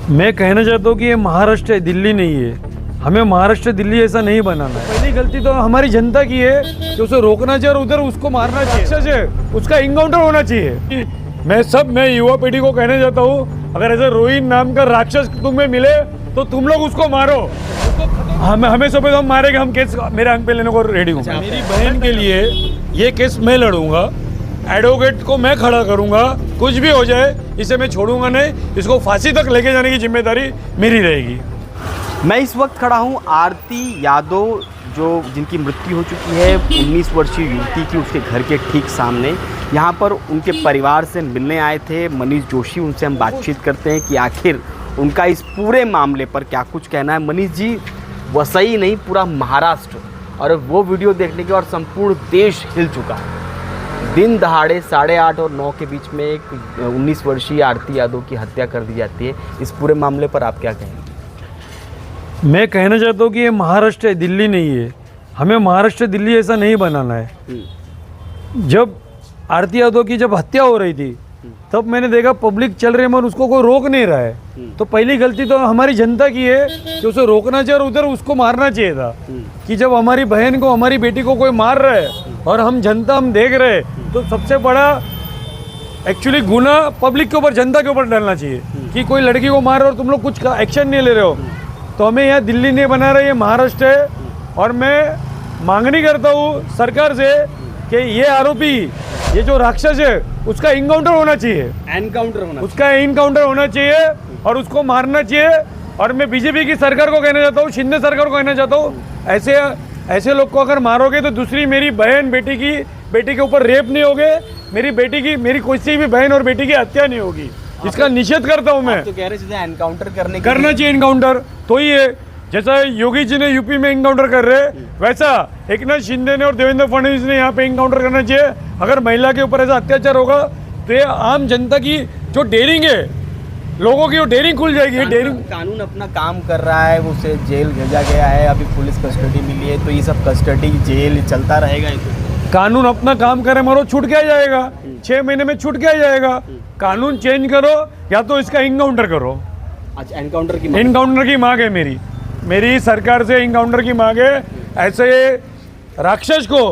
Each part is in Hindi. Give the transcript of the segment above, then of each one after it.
मैं कहना चाहता हूँ कि ये महाराष्ट्र है, दिल्ली नहीं है। हमें महाराष्ट्र दिल्ली ऐसा नहीं बनाना है। पहली गलती तो हमारी जनता की है कि उसे रोकना चाहिए और उधर उसको मारना चाहिए। राक्षस है, उसका इनकाउंटर होना चाहिए। मैं युवा पीढ़ी को कहना चाहता हूँ, अगर ऐसे रोहित नाम का राक्षस तुम्हें मिले तो तुम लोग उसको मारो। हमें सब हम मारेंगे, हम केस मेरे अंक पे लेने को रेडी हूँ। मेरी बहन के लिए ये केस मैं लड़ूंगा, एडवोकेट को मैं खड़ा करूंगा। कुछ भी हो जाए इसे मैं छोड़ूंगा नहीं, इसको फांसी तक लेके जाने की जिम्मेदारी मेरी रहेगी। मैं इस वक्त खड़ा हूं आरती यादव जो जिनकी मृत्यु हो चुकी है 19 वर्षीय युवती की, उसके घर के ठीक सामने। यहां पर उनके परिवार से मिलने आए थे मनीष जोशी। उनसे हम बातचीत करते हैं कि आखिर उनका इस पूरे मामले पर क्या कुछ कहना है। मनीष जी, वसई नहीं पूरा महाराष्ट्र और वो वीडियो देखने के और संपूर्ण देश हिल चुका है। दिन दहाड़े 8:30 और 9 के बीच में एक 19 वर्षीय आरती यादव की हत्या कर दी जाती है। इस पूरे मामले पर आप क्या कहेंगे? मैं कहना चाहता हूँ कि ये महाराष्ट्र है, दिल्ली नहीं है। हमें महाराष्ट्र दिल्ली ऐसा नहीं बनाना है। जब आरती यादव की जब हत्या हो रही थी तब मैंने देखा पब्लिक चल रही है मगर उसको कोई रोक नहीं रहा है। तो पहली गलती तो हमारी जनता की है कि उसे रोकना चाहिए और उधर उसको मारना चाहिए था। कि जब हमारी बहन को, हमारी बेटी को कोई मार रहा है और हम जनता हम देख रहे हैं, तो सबसे बड़ा एक्चुअली गुना पब्लिक के ऊपर, जनता के ऊपर डालना चाहिए कि कोई लड़की को मार रहे हो और तुम लोग कुछ एक्शन नहीं ले रहे हो। तो हमें यहाँ दिल्ली नहीं बना रहा, ये महाराष्ट्र है। और मैं मांगनी करता हूँ सरकार से कि ये आरोपी, ये जो राक्षस है, उसका इनकाउंटर होना चाहिए। उसका इनकाउंटर होना चाहिए और उसको मारना चाहिए। और मैं बीजेपी की सरकार को कहना चाहता हूँ, शिंदे सरकार को कहना चाहता हूँ, ऐसे लोग को अगर मारोगे तो दूसरी मेरी बहन बेटी के ऊपर रेप नहीं होगे, मेरी कोई सी भी बहन और बेटी की हत्या नहीं होगी। इसका निषेध करता हूँ मैं। तो कह रहे सीधा एनकाउंटर करना चाहिए इनकाउंटर। तो ही है, जैसा योगी जी ने यूपी में इनकाउंटर कर रहे, वैसा एकनाथ शिंदे ने और देवेंद्र फडणवीस ने यहाँ पे इनकाउंटर करना चाहिए। अगर महिला के ऊपर ऐसा अत्याचार होगा तो ये आम जनता की जो डेयरिंग है, लोगों की वो डेयरिंग खुल जाएगी। कानून अपना काम कर रहा है, उसे जेल भेजा गया है, अभी पुलिस कस्टडी मिली है, तो ये सब कस्टडी जेल चलता रहेगा। कानून अपना काम करे, मरो छूट के आ जाएगा, 6 महीने में छूट के आ जाएगा। कानून चेंज करो या तो इसका इनकाउंटर करो। अच्छा, इनकाउंटर की मांग है मेरी सरकार से इनकाउंटर की मांग है। ऐसे राक्षस को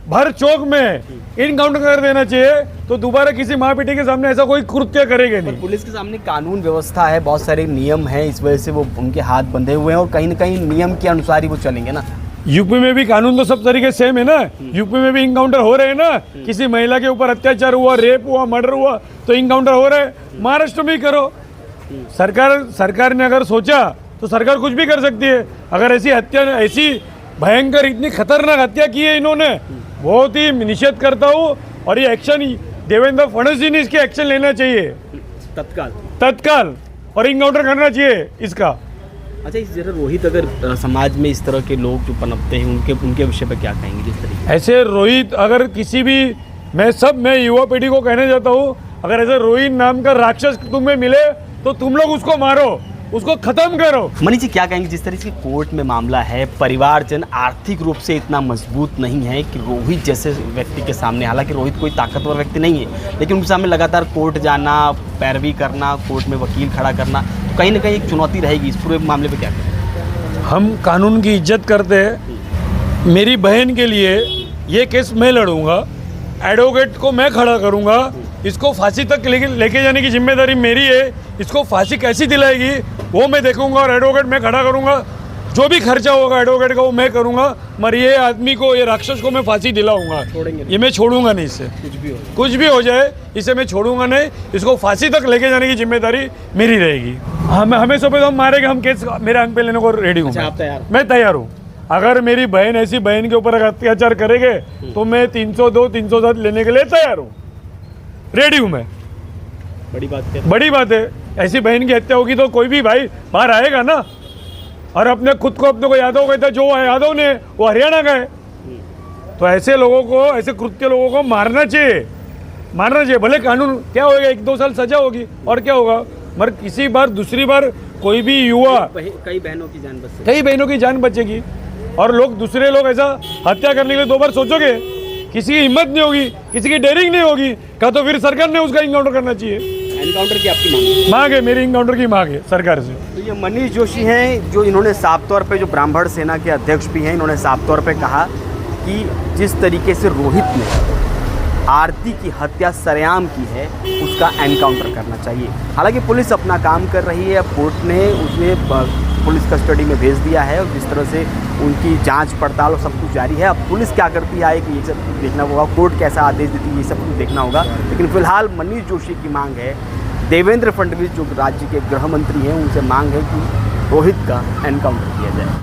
भर चौक में इनकाउंटर कर देना चाहिए, तो दोबारा किसी माँ बेटी के सामने ऐसा कोई कृत्य करेंगे नहीं। पुलिस के सामने कानून व्यवस्था है, बहुत सारे नियम हैं, इस वजह से वो उनके हाथ बंधे हुए हैं और कहीं ना कहीं नियम के अनुसार ही वो चलेंगे ना। यूपी में भी कानून तो सब तरीके सेम है ना। यूपी में भी इनकाउंटर हो रहे हैं ना। किसी महिला के ऊपर अत्याचार हुआ, रेप हुआ, मर्डर हुआ तो इनकाउंटर हो रहा है। महाराष्ट्र में ही करो। सरकार ने अगर सोचा तो सरकार कुछ भी कर सकती है। अगर ऐसी भयंकर इतनी खतरनाक हत्या की है इन्होंने, बहुत ही निषेध करता हूँ। और ये एक्शन देवेंद्र फडणवीस जी ने इसके एक्शन लेना चाहिए तत्काल और इनकाउंटर करना चाहिए इसका। अच्छा, इस जरा रोहित, अगर समाज में इस तरह के लोग जो पनपते हैं उनके विषय पर क्या कहेंगे? जिस तरीके ऐसे रोहित, अगर किसी भी, मैं युवा पीढ़ी को कहना चाहता हूँ, अगर ऐसे रोहित नाम का राक्षस तुम्हें मिले तो तुम लोग उसको मारो, उसको खत्म करो। मनीष जी, क्या कहेंगे? जिस तरह से कोर्ट में मामला है, परिवारजन आर्थिक रूप से इतना मजबूत नहीं है कि रोहित जैसे व्यक्ति के सामने, हालांकि रोहित कोई ताकतवर व्यक्ति नहीं है, लेकिन उनके सामने लगातार कोर्ट जाना, पैरवी करना, कोर्ट में वकील खड़ा करना, तो कहीं ना कहीं एक चुनौती रहेगी। इस पूरे मामले पर क्या कहेंगे? हम कानून की इज्जत करते हैं। मेरी बहन के लिए ये केस मैं लड़ूंगा, एडवोकेट को मैं खड़ा करूंगा। इसको फांसी तक लेके जाने की जिम्मेदारी मेरी है। इसको फांसी कैसी दिलाएगी वो मैं देखूंगा और एडवोकेट मैं खड़ा करूंगा। जो भी खर्चा होगा एडवोकेट का वो मैं करूंगा, मगर ये आदमी को, ये राक्षस को मैं फांसी दिलाऊंगा। ये मैं छोड़ूंगा नहीं। इससे कुछ भी हो जाए इसे मैं छोड़ूंगा नहीं। इसको फांसी तक लेके जाने की जिम्मेदारी मेरी रहेगी। हमें सब हम मारेंगे, हम केस मेरे अंक पे लेने को रेडी हूँ। मैं तैयार हूँ। अगर मेरी बहन, ऐसी बहन के ऊपर अत्याचार करेंगे तो मैं 302, 307 लेने के लिए तैयार हूँ, रेडी हूँ मैं। बड़ी बात है। ऐसी बहन की हत्या होगी तो कोई भी भाई बाहर आएगा ना। और अपने को यादव कहता, जो यादव ने वो हरियाणा का है। तो ऐसे लोगों को, ऐसे कृत्य लोगों को मारना चाहिए। भले कानून क्या होगा, 1-2 साल सजा होगी और क्या होगा, मगर दूसरी बार कोई भी युवा, कई बहनों की जान बचेगी। और दूसरे लोग ऐसा हत्या करने के लिए 2 बार सोचोगे, किसी की हिम्मत नहीं होगी, किसी की डेयरिंग नहीं होगी, क्या तो फिर सरकार ने उसका इनकाउंटर करना चाहिए। एनकाउंटर की आपकी मांग है? मांग है, मेरी इनकाउंटर की मांग है सरकार से। तो ये मनीष जोशी हैं जो इन्होंने साफ तौर पे, जो ब्राह्मण सेना के अध्यक्ष भी हैं, इन्होंने साफ तौर पे कहा कि जिस तरीके से रोहित ने आरती की हत्या सरेआम की है उसका एनकाउंटर करना चाहिए। हालांकि पुलिस अपना काम कर रही है, अब कोर्ट ने उसे पुलिस कस्टडी में भेज दिया है और जिस तरह से उनकी जांच पड़ताल और सब कुछ जारी है। अब पुलिस क्या करती है कि ये सब कुछ देखना होगा, कोर्ट कैसा आदेश देती है ये सब कुछ देखना होगा। लेकिन फिलहाल मनीष जोशी की मांग है, देवेंद्र फडणवीस जो राज्य के गृह मंत्री हैं उनसे मांग है कि रोहित का एनकाउंटर किया जाए।